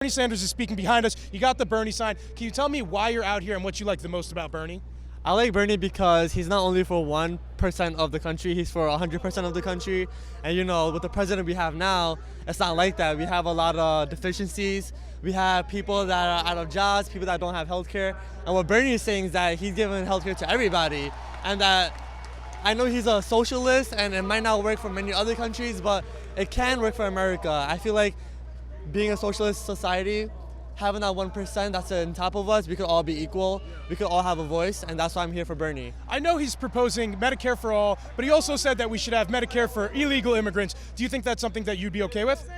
Bernie Sanders is speaking behind us. You got the Bernie sign. Can you tell me why you're out here and what you like the most about Bernie? I like Bernie because he's not only for 1% of the country, he's for 100% of the country. And you know, with the president we have now, it's not like that. We have a lot of deficiencies. We have people that are out of jobs, people that don't have health care. And what Bernie is saying is that he's giving health care to everybody. And that I know he's a socialist and it might not work for many other countries, but it can work for America. I feel like being a socialist society, having that 1% that's on top of us, we could all be equal, we could all have a voice, and that's why I'm here for Bernie. I know he's proposing Medicare for all, but he also said that we should have Medicare for illegal immigrants. Do you think that's something that you'd be okay with?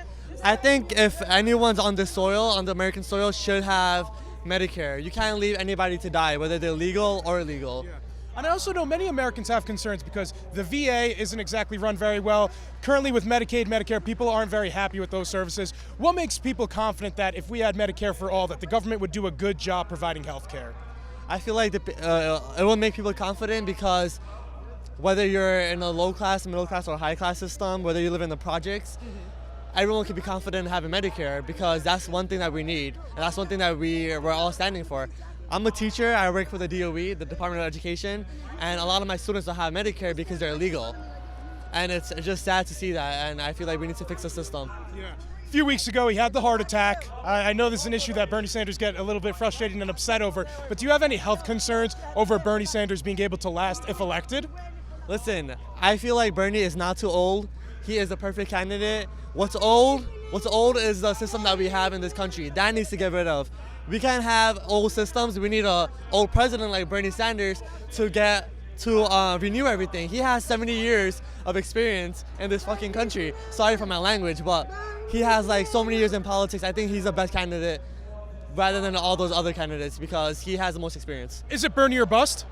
I think if anyone's on this soil, on the American soil, should have Medicare. You can't leave anybody to die, whether they're legal or illegal. Yeah. And I also know many Americans have concerns because the VA isn't exactly run very well. Currently with Medicaid, Medicare, people aren't very happy with those services. What makes people confident that if we had Medicare for all, that the government would do a good job providing health care? I feel like it will make people confident because whether you're in a low class, middle class, or high class system, whether you live in the projects, everyone can be confident in having Medicare because that's one thing that we need, and that's one thing that we're all standing for. I'm a teacher, I work for the DOE, the Department of Education, and a lot of my students don't have Medicare because they're illegal. And it's just sad to see that, and I feel like we need to fix the system. Yeah. A few weeks ago, he had the heart attack. I know this is an issue that Bernie Sanders get a little bit frustrated and upset over, but do you have any health concerns over Bernie Sanders being able to last if elected? Listen, I feel like Bernie is not too old. He is the perfect candidate. What's old is the system that we have in this country. That needs to get rid of. We can't have old systems. We need an old president like Bernie Sanders to renew everything. He has 70 years of experience in this fucking country. Sorry for my language, but he has like so many years in politics. I think he's the best candidate rather than all those other candidates because he has the most experience. Is it Bernie or bust?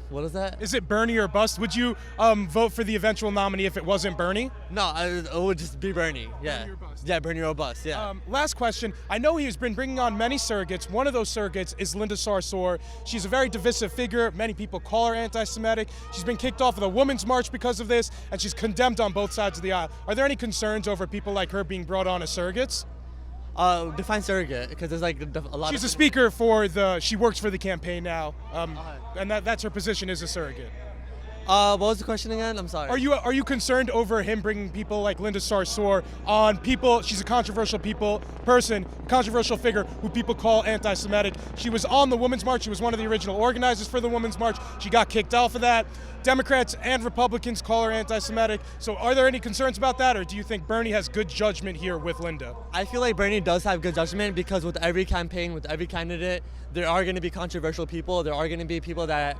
What is that? Is it Bernie or bust? Would you vote for the eventual nominee if it wasn't Bernie? No, it would just be Bernie. Yeah. Bernie or bust. Yeah, Bernie or bust. Yeah. Last question. I know he's been bringing on many surrogates. One of those surrogates is Linda Sarsour. She's a very divisive figure. Many people call her anti-Semitic. She's been kicked off of the Women's March because of this, and she's condemned on both sides of the aisle. Are there any concerns over people like her being brought on as surrogates? Define surrogate, because there's like a lot. She's a speaker for she works for the campaign now, and that's her position is a surrogate. What was the question again? I'm sorry. Are you concerned over him bringing people like Linda Sarsour on people? She's a controversial controversial figure who people call anti-Semitic. She was on the Women's March. She was one of the original organizers for the Women's March. She got kicked off of that. Democrats and Republicans call her anti-Semitic. So are there any concerns about that, or do you think Bernie has good judgment here with Linda? I feel like Bernie does have good judgment because with every campaign, with every candidate, there are going to be controversial people. There are going to be people that,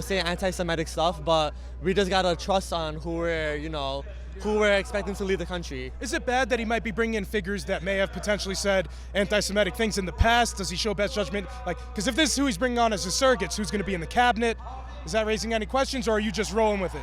say anti-Semitic stuff, but we just got to trust on who we're expecting to lead the country. Is it bad that he might be bringing in figures that may have potentially said anti-Semitic things in the past? Does he show best judgment? Because if this is who he's bringing on as his surrogates, who's going to be in the cabinet? Is that raising any questions, or are you just rolling with it?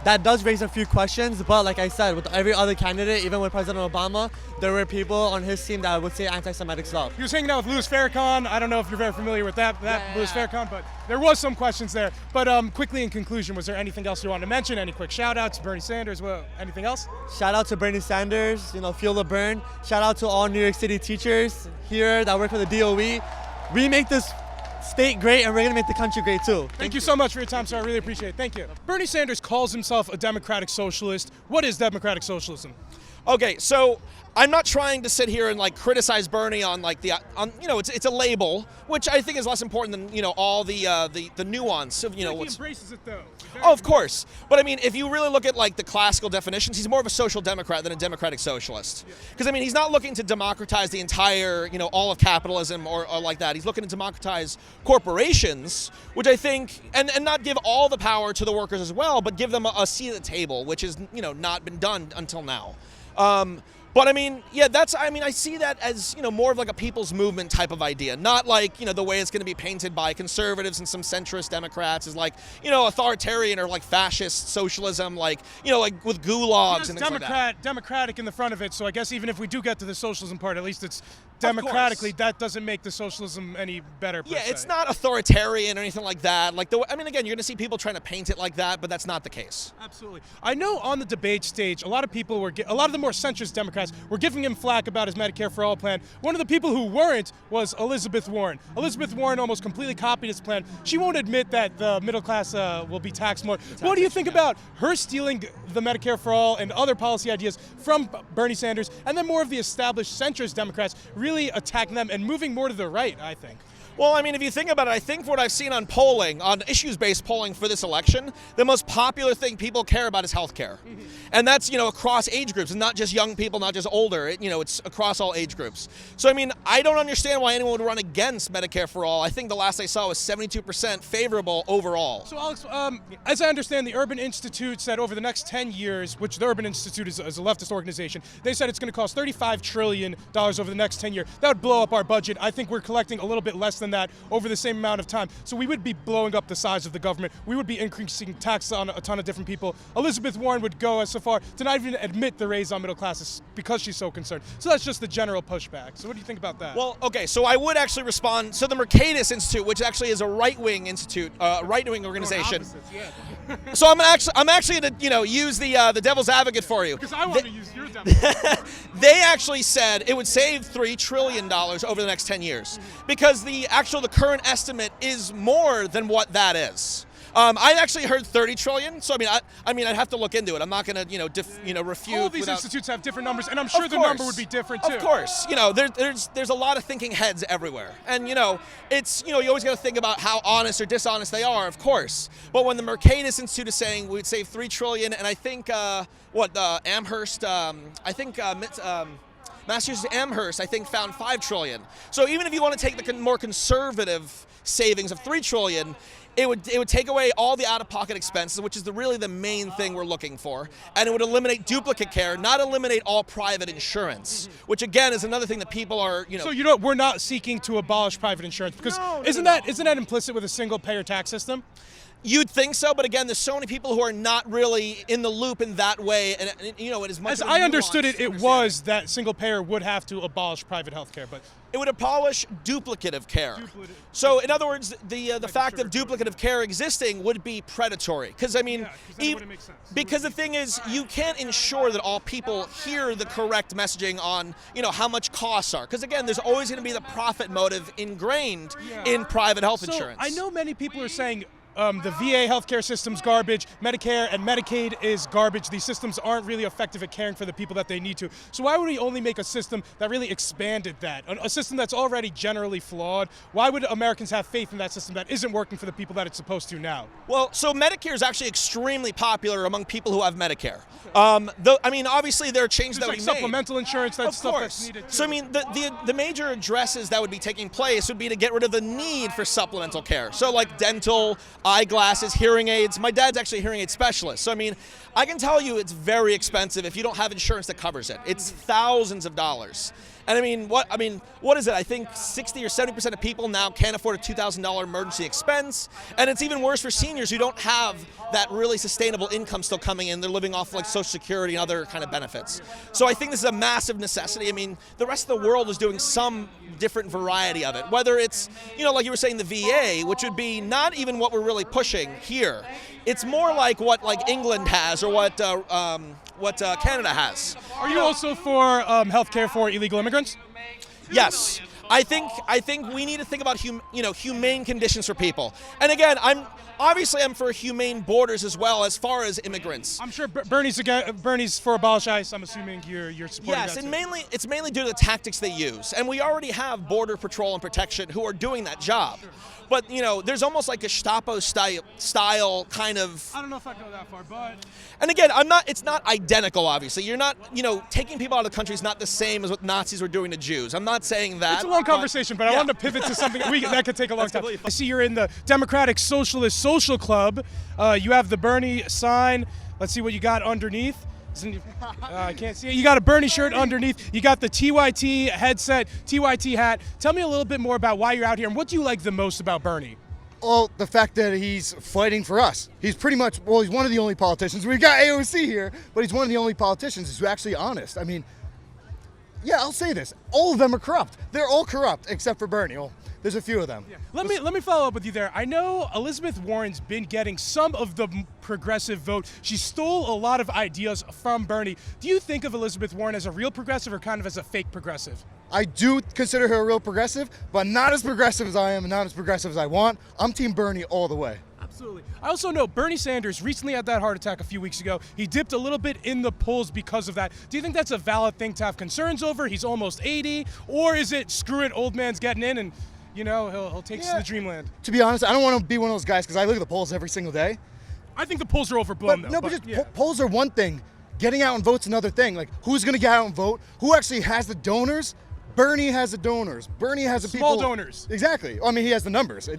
That does raise a few questions, but like I said, with every other candidate, even with President Obama, there were people on his team that would say anti-Semitic stuff. He was hanging out with Louis Farrakhan. I don't know if you're very familiar with that Louis Farrakhan, but there was some questions there. But quickly in conclusion, was there anything else you want to mention? Any quick shout-outs? Bernie Sanders, anything else? Shout out to Bernie Sanders, feel the burn. Shout out to all New York City teachers here that work for the DOE. We make this state great, and we're going to make the country great too. Thank you so much for your time, sir. I really appreciate it. Thank you. Bernie Sanders calls himself a democratic socialist. What is democratic socialism? Okay, so I'm not trying to sit here and criticize Bernie on it's a label, which I think is less important than all the nuance of he embraces it though. Oh, of course, but I mean, if you really look at the classical definitions, he's more of a social democrat than a democratic socialist. Because he's not looking to democratize the entire all of capitalism or like that. He's looking to democratize corporations, which I think and not give all the power to the workers as well, but give them a seat at the table, which has not been done until now. But I see that as, more of a people's movement type of idea, not the way it's going to be painted by conservatives and some centrist Democrats is authoritarian or fascist socialism, with gulags and things like that. Democratic in the front of it, so I guess even if we do get to the socialism part, at least it's democratically, that doesn't make the socialism any better. Yeah, it's not authoritarian or anything like that. Again, you're going to see people trying to paint it like that, but that's not the case. Absolutely. I know on the debate stage, a lot of the more centrist Democrats Democrats were giving him flack about his Medicare for All plan. One of the people who weren't was Elizabeth Warren. Elizabeth Warren almost completely copied his plan. She won't admit that the middle class will be taxed more. What do you think about her stealing the Medicare for All and other policy ideas from Bernie Sanders, and then more of the established centrist Democrats really attacking them and moving more to the right, I think? Well, I mean, if you think about it, I think what I've seen on polling, on issues-based polling for this election, the most popular thing people care about is health care. And that's, across age groups, and not just young people, not just older. It's across all age groups. So, I mean, I don't understand why anyone would run against Medicare for All. I think the last I saw was 72% favorable overall. So, Alex, as I understand, the Urban Institute said over the next 10 years, which the Urban Institute is a leftist organization, they said it's going to cost $35 trillion over the next 10 years. That would blow up our budget. I think we're collecting a little bit less than that over the same amount of time. So we would be blowing up the size of the government. We would be increasing taxes on a ton of different people. Elizabeth Warren would go as so far to not even admit the raise on middle classes because she's so concerned. So that's just the general pushback. So what do you think about that? Well, okay, so I would actually respond. So the Mercatus Institute, which actually is a right-wing institute, right-wing organization. So I'm actually going to use the devil's advocate for you. Because I want to use your devil's advocate. They actually said it would save $3 trillion over the next 10 years because the current estimate is more than what that is. I actually heard 30 trillion. So I mean, I'd have to look into it. I'm not going to refute. All these institutes have different numbers, and I'm sure the number would be different too. Of course, there's a lot of thinking heads everywhere, and it's you always got to think about how honest or dishonest they are, of course. But when the Mercatus Institute is saying we'd save 3 trillion, and I think Amherst, Massachusetts Amherst, I think, found 5 trillion. So even if you want to take the more conservative savings of 3 trillion, it would take away all the out-of-pocket expenses, which is really the main thing we're looking for, and it would eliminate duplicate care, not eliminate all private insurance, which again is another thing that people are, So we're not seeking to abolish private insurance because isn't that implicit with a single-payer tax system? You'd think so, but again, there's so many people who are not really in the loop in that way, and it is much. As of a I understood nuanced it was that single payer would have to abolish private health care, but it would abolish duplicative care. So, in other words, the fact of duplicative care existing would be predatory, because because the thing is, you can't ensure that all people hear the correct messaging on how much costs are, because again, there's always going to be the profit motive ingrained in private health insurance. I know many people are saying the VA healthcare system's garbage, Medicare and Medicaid is garbage. These systems aren't really effective at caring for the people that they need to. So why would we only make a system that really expanded that? A system that's already generally flawed? Why would Americans have faith in that system that isn't working for the people that it's supposed to now? Well, so Medicare is actually extremely popular among people who have Medicare. Obviously there are changes that we made. Supplemental insurance, that's stuff that's needed too. So the major addresses that would be taking place would be to get rid of the need for supplemental care. So like dental, eyeglasses, hearing aids. My dad's actually a hearing aid specialist. So I can tell you it's very expensive if you don't have insurance that covers it. It's thousands of dollars. And what is it? I think 60 or 70% of people now can't afford a $2,000 emergency expense. And it's even worse for seniors who don't have that really sustainable income still coming in. They're living off like Social Security and other kind of benefits. So I think this is a massive necessity. The rest of the world is doing some different variety of it. Whether it's, like you were saying, the VA, which would be not even what we're really pushing here. It's more like what England has or what Canada has. Are you also for health care for illegal immigrants? Yes. I think we need to think about humane conditions for people. And again, I'm for humane borders as well as far as immigrants. I'm sure Bernie's for abolish ICE. I'm assuming you're supporting that. Yes, and it's mainly due to the tactics they use. And we already have Border Patrol and Protection who are doing that job. But, there's almost like a Gestapo style kind of... I don't know if I go that far, but... And again, it's not identical, obviously. You're not, taking people out of the country is not the same as what Nazis were doing to Jews. I'm not saying that. It's a long conversation, but I wanted to pivot to something that could take a long time. I see you're in the Democratic Socialist Social Club. You have the Bernie sign. Let's see what you got underneath. I can't see it. You got a Bernie shirt underneath. You got the TYT headset, TYT hat. Tell me a little bit more about why you're out here and what do you like the most about Bernie? Well, the fact that he's fighting for us. He's pretty much, he's one of the only politicians. We've got AOC here, but he's one of the only politicians who's actually honest. Yeah, I'll say this. All of them are corrupt. They're all corrupt except for Bernie. Well, there's a few of them. Yeah. Let me follow up with you there. I know Elizabeth Warren's been getting some of the progressive vote. She stole a lot of ideas from Bernie. Do you think of Elizabeth Warren as a real progressive or kind of as a fake progressive? I do consider her a real progressive, but not as progressive as I am and not as progressive as I want. I'm Team Bernie all the way. Absolutely. I also know Bernie Sanders recently had that heart attack a few weeks ago. He dipped a little bit in the polls because of that. Do you think that's a valid thing to have concerns over? He's almost 80. Or is it, screw it, old man's getting in and, you know, he'll take us to the dreamland? To be honest, I don't want to be one of those guys because I look at the polls every single day. I think the polls are overblown, though. Polls are one thing. Getting out and vote's another thing. Like, who's going to get out and vote? Who actually has the donors? Bernie has the donors. Bernie has the people. Small donors. Exactly. I mean, he has the numbers.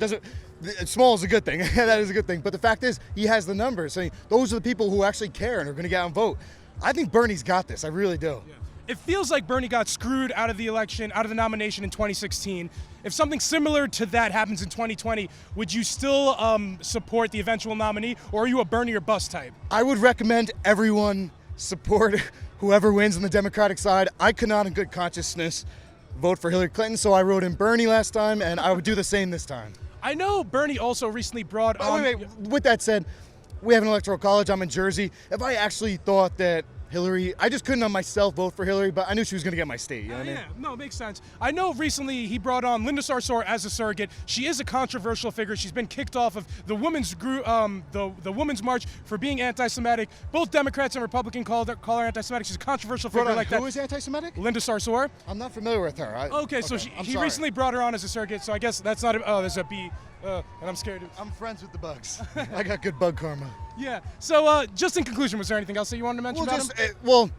Small is a good thing. That is a good thing. But the fact is, he has the numbers. So those are the people who actually care and are going to get out and vote. I think Bernie's got this. I really do. Yeah. It feels like Bernie got screwed out of the election, out of the nomination in 2016. If something similar to that happens in 2020, would you still support the eventual nominee, or are you a Bernie or bust type? I would recommend everyone support whoever wins on the Democratic side. I could not in good consciousness vote for Hillary Clinton, so I wrote in Bernie last time, and I would do the same this time. I know Bernie also recently brought on... Wait. With that said, we have an electoral college. I'm in Jersey. If I actually thought that Hillary, I just couldn't on myself vote for Hillary, but I knew she was going to get my state. You know what I mean? Yeah, no, it makes sense. I know recently he brought on Linda Sarsour as a surrogate. She is a controversial figure. She's been kicked off of the women's group, the Women's March for being anti-Semitic. Both Democrats and Republicans call her anti-Semitic. She's a controversial figure like that. Who is anti-Semitic? Linda Sarsour. I'm not familiar with her. Okay, so he recently brought her on as a surrogate. So I guess that's not. There's a B. And I'm scared. I'm friends with the bugs. I got good bug karma. Yeah. So just in conclusion, was there anything else that you wanted to mention about him?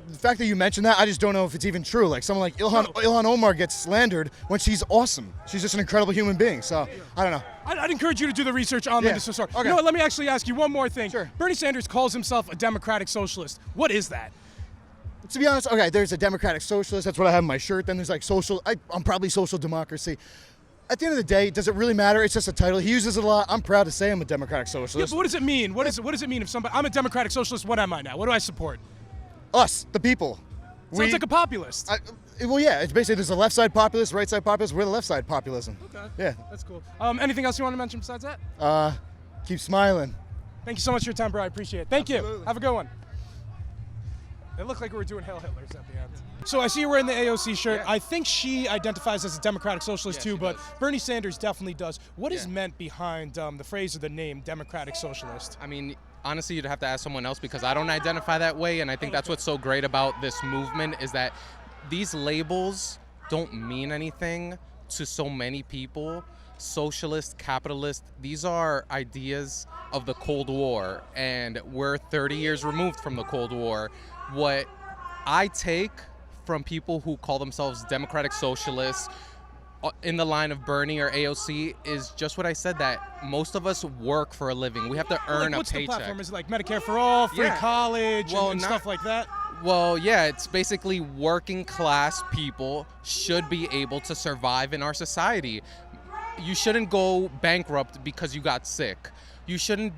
The fact that you mentioned that, I just don't know if it's even true. Like someone like Ilhan Omar gets slandered when she's awesome. She's just an incredible human being. So I don't know. I'd encourage you to do the research on Linda Sarsour. Okay. You know what? Let me actually ask you one more thing. Sure. Bernie Sanders calls himself a democratic socialist. What is that? To be honest, okay, there's a democratic socialist. That's what I have in my shirt. Then there's like I'm probably social democracy. At the end of the day, does it really matter? It's just a title. He uses it a lot. I'm proud to say I'm a democratic socialist. Yeah, but what does it mean? What does it mean if somebody? I'm a democratic socialist. What am I now? What do I support? Us, the people. Sounds like a populist. It's basically there's a left side populist, right side populist. We're the left side populism. Okay. Yeah. That's cool. Anything else you want to mention besides that? Keep smiling. Thank you so much for your time, bro. I appreciate it. Thank Absolutely. you. Have a good one. It looked like we were doing Hail Hitlers at the end. So I see you're wearing the AOC shirt. Yeah. I think she identifies as a democratic socialist too, but Bernie Sanders definitely does. What is meant behind the phrase or the name democratic socialist? I mean, honestly, you'd have to ask someone else because I don't identify that way, and I think that's what's so great about this movement is that these labels don't mean anything to so many people. Socialist, capitalist, these are ideas of the Cold War, and we're 30 years removed from the Cold War. What I take from people who call themselves democratic socialists in the line of Bernie or AOC is just what I said, that most of us work for a living. We have to earn a paycheck. What's the platform? Is it like Medicare for all, free college, and stuff like that? Well, yeah, it's basically working class people should be able to survive in our society. You shouldn't go bankrupt because you got sick. You shouldn't,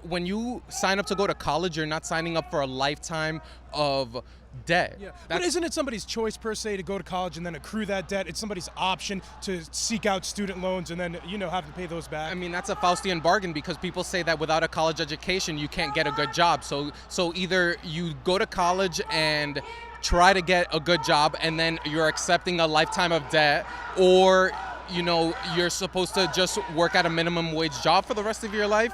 when you sign up to go to college, you're not signing up for a lifetime of debt. Yeah. But isn't it somebody's choice per se to go to college and then accrue that debt? It's somebody's option to seek out student loans and then, have to pay those back. I mean, that's a Faustian bargain because people say that without a college education, you can't get a good job. So either you go to college and try to get a good job and then you're accepting a lifetime of debt, or you're supposed to just work at a minimum wage job for the rest of your life.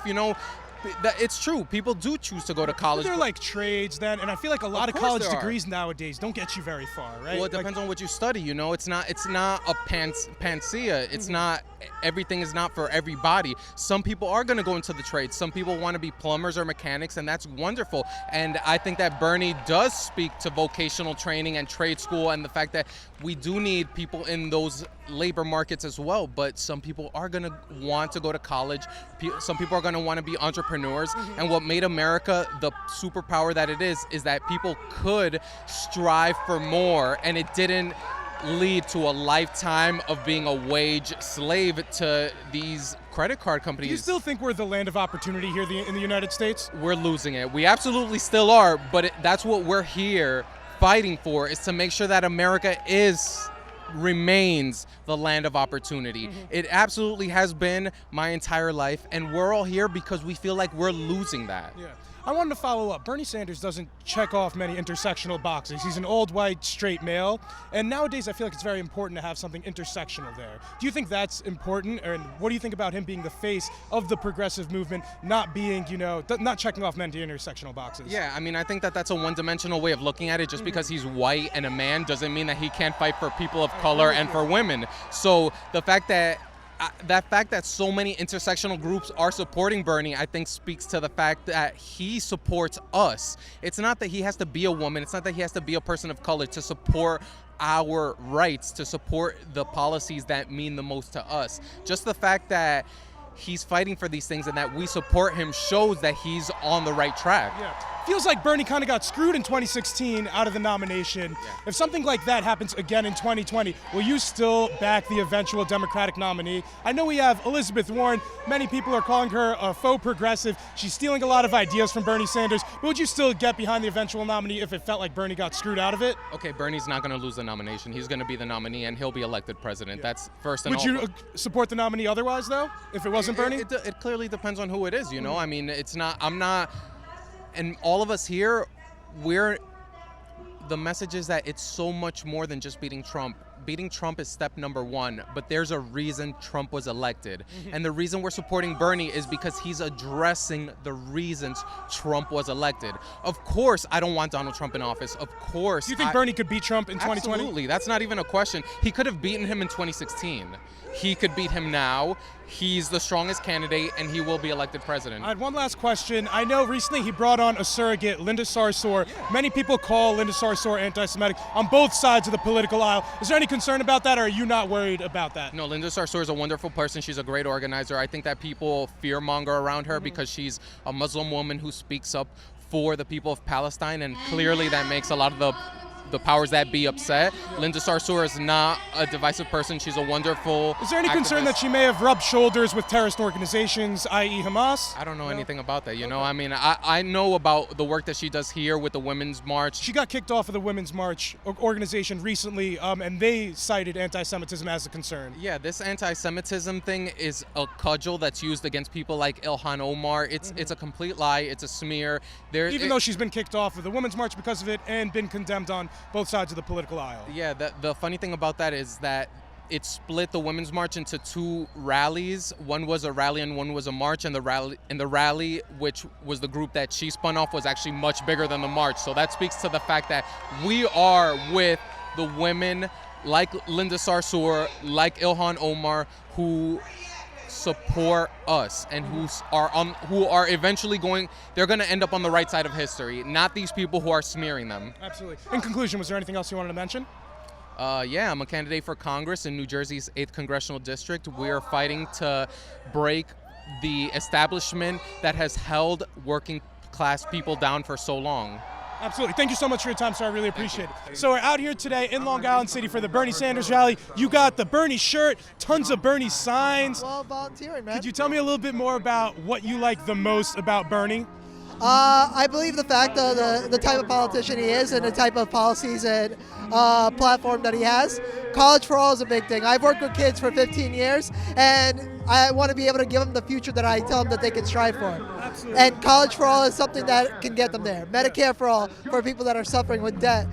It's true. People do choose to go to college. But they're like trades then, and I feel like a lot of college degrees nowadays don't get you very far, right? Well, it depends on what you study. It's not a panacea. It's not, everything is not for everybody. Some people are going to go into the trades. Some people want to be plumbers or mechanics, and that's wonderful. And I think that Bernie does speak to vocational training and trade school and the fact that we do need people in those labor markets as well, but some people are going to want to go to college. Some people are going to want to be entrepreneurs. And what made America the superpower that it is that people could strive for more, and it didn't lead to a lifetime of being a wage slave to these credit card companies. Do you still think we're the land of opportunity here in the United States? We're losing it. We absolutely still are, but that's what we're here fighting for, is to make sure that America is remains the land of opportunity. It absolutely has been my entire life, and we're all here because we feel like we're losing that. Yeah. I wanted to follow up. Bernie Sanders doesn't check off many intersectional boxes. He's an old, white, straight male. And nowadays, I feel like it's very important to have something intersectional there. Do you think that's important? And what do you think about him being the face of the progressive movement, not being, not checking off many intersectional boxes? Yeah, I mean, I think that that's a one-dimensional way of looking at it. Just because he's white and a man doesn't mean that he can't fight for people of color and for women. So the fact that so many intersectional groups are supporting Bernie, I think speaks to the fact that he supports us. It's not that he has to be a woman. It's not that he has to be a person of color to support our rights, to support the policies that mean the most to us. Just the fact that he's fighting for these things and that we support him shows that he's on the right track. Yeah. Feels like Bernie kind of got screwed in 2016 out of the nomination. Yeah. If something like that happens again in 2020, will you still back the eventual Democratic nominee? I know we have Elizabeth Warren. Many people are calling her a faux progressive. She's stealing a lot of ideas from Bernie Sanders. But would you still get behind the eventual nominee if it felt like Bernie got screwed out of it? Okay, Bernie's not going to lose the nomination. He's going to be the nominee, and he'll be elected president. Yeah. That's first and Would you support the nominee otherwise, though, if it wasn't Bernie? It clearly depends on who it is, I mean, I'm not, and all of us here, the message is that it's so much more than just beating Trump. Beating Trump is step number one, but there's a reason Trump was elected. And the reason we're supporting Bernie is because he's addressing the reasons Trump was elected. Of course, I don't want Donald Trump in office. Of course. Do you think Bernie could beat Trump in 2020? Absolutely. That's not even a question. He could have beaten him in 2016. He could beat him now. He's the strongest candidate, and he will be elected president. I had one last question. I know recently he brought on a surrogate, Linda Sarsour. Many people call Linda Sarsour anti-Semitic on both sides of the political aisle. Is there any concern about that, or are you not worried about that? No, Linda Sarsour is a wonderful person. She's a great organizer. I think that people fear-monger around her because she's a Muslim woman who speaks up for the people of Palestine, and clearly that makes a lot of the powers that be upset. Linda Sarsour is not a divisive person. She's a wonderful Is there any activist. concern that she may have rubbed shoulders with terrorist organizations, i.e. Hamas? I don't know anything about that, I mean, I know about the work that she does here with the Women's March. She got kicked off of the Women's March organization recently, and they cited anti-Semitism as a concern. Yeah, this anti-Semitism thing is a cudgel that's used against people like Ilhan Omar. It's a complete lie. It's a smear. Even though she's been kicked off of the Women's March because of it and been condemned on both sides of the political aisle. Yeah, the funny thing about that is that it split the Women's March into two rallies. One was a rally and one was a march, and the rally, which was the group that she spun off, was actually much bigger than the march. So that speaks to the fact that we are with the women like Linda Sarsour, like Ilhan Omar, who support us and who are eventually they're going to end up on the right side of history, not these people who are smearing them. Absolutely. In conclusion, was there anything else you wanted to mention? Yeah, I'm a candidate for Congress in New Jersey's 8th Congressional District. We are fighting to break the establishment that has held working class people down for so long. Absolutely. Thank you so much for your time, sir. I really appreciate it. So we're out here today in Long Island City for the Bernie Sanders rally. You got the Bernie shirt, tons of Bernie signs. Well, volunteering, man. Could you tell me a little bit more about what you like the most about Bernie? I believe the fact of the type of politician he is and the type of policies and platform that he has. College for all is a big thing. I've worked with kids for 15 years, and I want to be able to give them the future that I tell them that they can strive for. Absolutely. And college for all is something that can get them there. Medicare for all for people that are suffering with debt,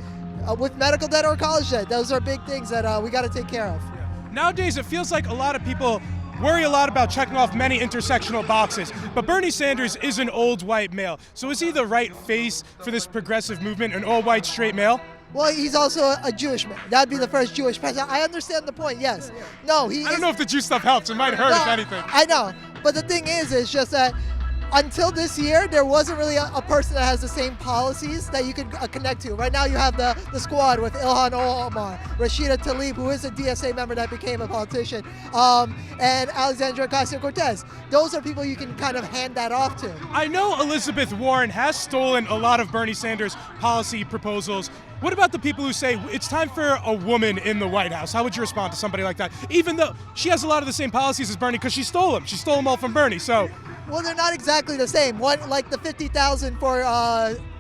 with medical debt or college debt. Those are big things that we got to take care of. Nowadays, it feels like a lot of people worry a lot about checking off many intersectional boxes, but Bernie Sanders is an old white male. So is he the right face for this progressive movement, an all white straight male? Well, he's also a Jewish man. That'd be the first Jewish president. I understand the point, yes. No, I don't know if the Jew stuff helps. It might hurt, if anything. I know. But the thing is just that until this year, there wasn't really a person that has the same policies that you could connect to. Right now, you have the squad with Ilhan Omar, Rashida Tlaib, who is a DSA member that became a politician, and Alexandria Ocasio-Cortez. Those are people you can kind of hand that off to. I know Elizabeth Warren has stolen a lot of Bernie Sanders' policy proposals. What about the people who say it's time for a woman in the White House? How would you respond to somebody like that? Even though she has a lot of the same policies as Bernie because she stole them. She stole them all from Bernie, so. Well, they're not exactly the same. One, like the $50,000 for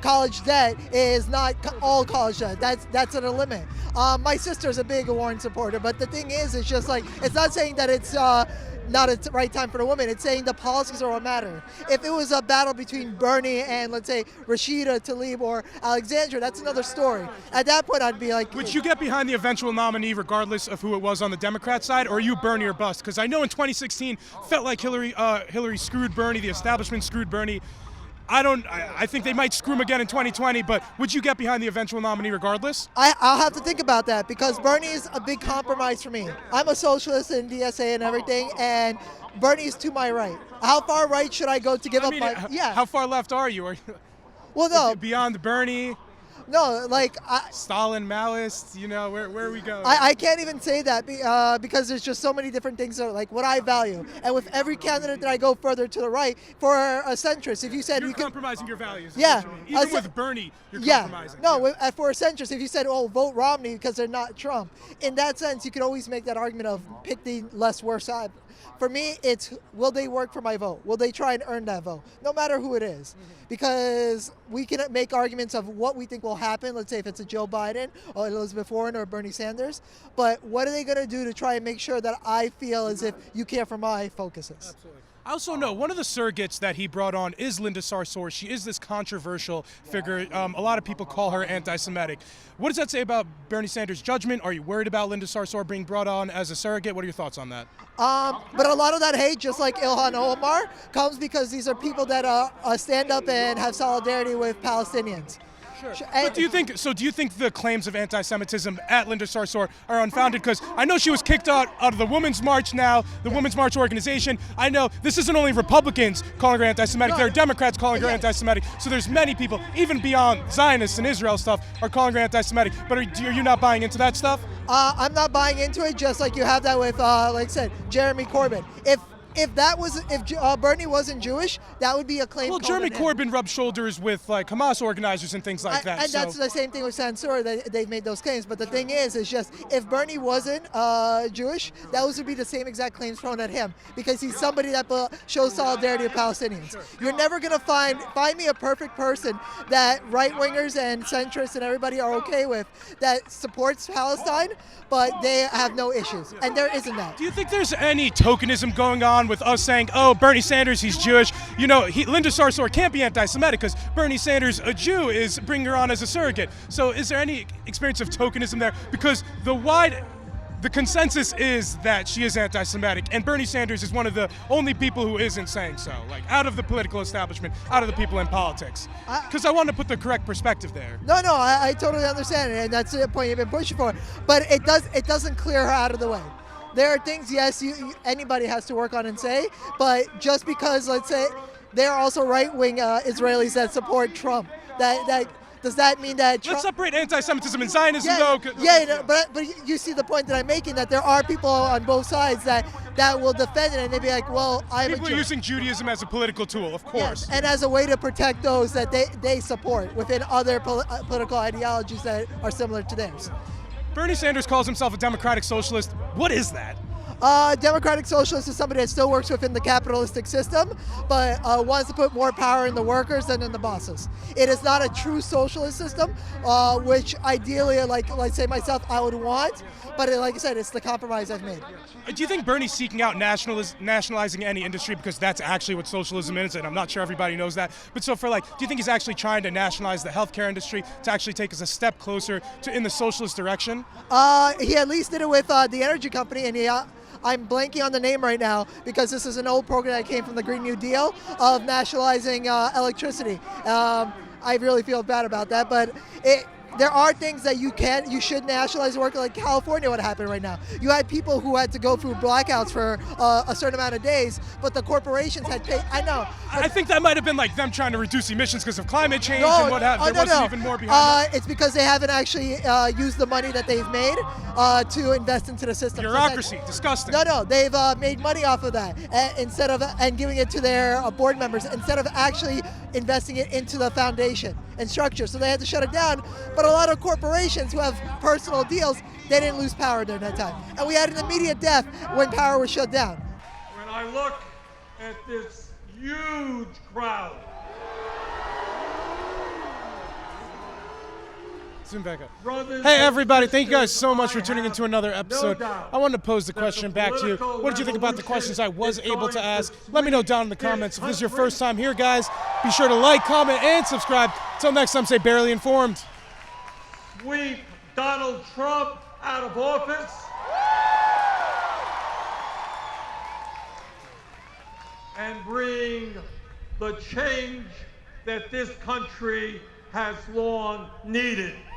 college debt is not all college debt. That's at a limit. My sister's a big Warren supporter, but the thing is, it's just like, it's not saying that it's not a right time for the woman. It's saying the policies are what matter. If it was a battle between Bernie and, let's say, Rashida Tlaib or Alexandra, that's another story. At that point, I'd be like, would you get behind the eventual nominee regardless of who it was on the Democrat side, or are you Bernie or bust? Because I know in 2016 felt like Hillary screwed Bernie, the establishment screwed Bernie. I think they might screw him again in 2020, but would you get behind the eventual nominee regardless? I'll have to think about that, because Bernie is a big compromise for me. I'm a socialist in DSA and everything, and Bernie is to my right. How far right should I go to give up my? Yeah. How far left are you? Well, no. Beyond Bernie? No, like Stalin, Maoist, where are we going? I can't even say that because there's just so many different things that are like what I value. And with every candidate that I go further to the right, for a centrist, if you said you're compromising your values. Yeah. Even with Bernie, you're compromising. No, for a centrist, if you said, oh, vote Romney because they're not Trump, in that sense, you could always make that argument of pick the less worse side. For me, it's will they work for my vote? Will they try and earn that vote? No matter who it is. Because we can make arguments of what we think will happen. Let's say if it's a Joe Biden or Elizabeth Warren or Bernie Sanders. But what are they going to do to try and make sure that I feel as if you care for my focuses? Absolutely. I also know one of the surrogates that he brought on is Linda Sarsour. She is this controversial figure. A lot of people call her anti-Semitic. What does that say about Bernie Sanders' judgment? Are you worried about Linda Sarsour being brought on as a surrogate? What are your thoughts on that? But a lot of that hate, just like Ilhan Omar, comes because these are people that stand up and have solidarity with Palestinians. Sure. But do you think the claims of anti-Semitism at Linda Sarsour are unfounded? Because I know she was kicked out of the Women's March now, the Women's March organization. I know this isn't only Republicans calling her anti-Semitic, there are Democrats calling her anti-Semitic. So there's many people, even beyond Zionists and Israel stuff, are calling her anti-Semitic. But are you not buying into that stuff? I'm not buying into it, just like you have that with, like I said, Jeremy Corbyn. If Bernie wasn't Jewish, that would be a claim. Well, Jeremy Corbyn rubbed shoulders with like Hamas organizers and things like that. And that's the same thing with Sarsour. They've made those claims. But the thing is just if Bernie wasn't Jewish, those would be the same exact claims thrown at him because he's somebody that shows solidarity with Palestinians. You're never gonna find me a perfect person that right wingers and centrists and everybody are okay with that supports Palestine, but they have no issues, and there isn't that. Do you think there's any tokenism going on with us saying, oh, Bernie Sanders, he's Jewish? Linda Sarsour can't be anti-Semitic because Bernie Sanders, a Jew, is bringing her on as a surrogate. So is there any experience of tokenism there? Because the consensus is that she is anti-Semitic, and Bernie Sanders is one of the only people who isn't saying so, like out of the political establishment, out of the people in politics. Because I want to put the correct perspective there. No, I totally understand it, and that's the point you've been pushing for. But it doesn't clear her out of the way. There are things, yes, anybody has to work on and say, but just because, let's say, there are also right-wing Israelis that support Trump, does that mean that Trump... Let's separate anti-Semitism and Zionism, though. But you see the point that I'm making, that there are people on both sides that will defend it, and they'd be like, well, People are using Judaism as a political tool, of course. Yes, and as a way to protect those that they support within other political ideologies that are similar to theirs. Bernie Sanders calls himself a democratic socialist. What is that? Democratic socialist is somebody that still works within the capitalistic system, but wants to put more power in the workers than in the bosses. It is not a true socialist system, which ideally, like say myself, I would want. But like I said, it's the compromise I've made. Do you think Bernie's seeking out nationalizing any industry because that's actually what socialism is? And I'm not sure everybody knows that. But so do you think he's actually trying to nationalize the healthcare industry to actually take us a step closer in the socialist direction? He at least did it with the energy company, and I'm blanking on the name right now because this is an old program that came from the Green New Deal of nationalizing electricity. I really feel bad about that, but there are things that you should nationalize work, like California, what happened right now. You had people who had to go through blackouts for a certain amount of days, but the corporations had paid. I know. I think that might have been like them trying to reduce emissions because of climate change and what have you. There wasn't even more behind that. It's because they haven't actually used the money that they've made to invest into the system. Bureaucracy, disgusting. No, they've made money off of that and giving it to their board members instead of actually investing it into the foundation and structure. So they had to shut it down. But a lot of corporations who have personal deals, they didn't lose power during that time. And we had an immediate death when power was shut down. When I look at this huge crowd, Zoom back up. Hey everybody, thank you guys so much for tuning into another episode. I wanted to pose the question back to you. What did you think about the questions I was able to ask? Let me know down in the comments. If this is your first time here, guys, be sure to like, comment, and subscribe. Until next time, stay barely informed. Sweep Donald Trump out of office. And bring the change that this country has long needed.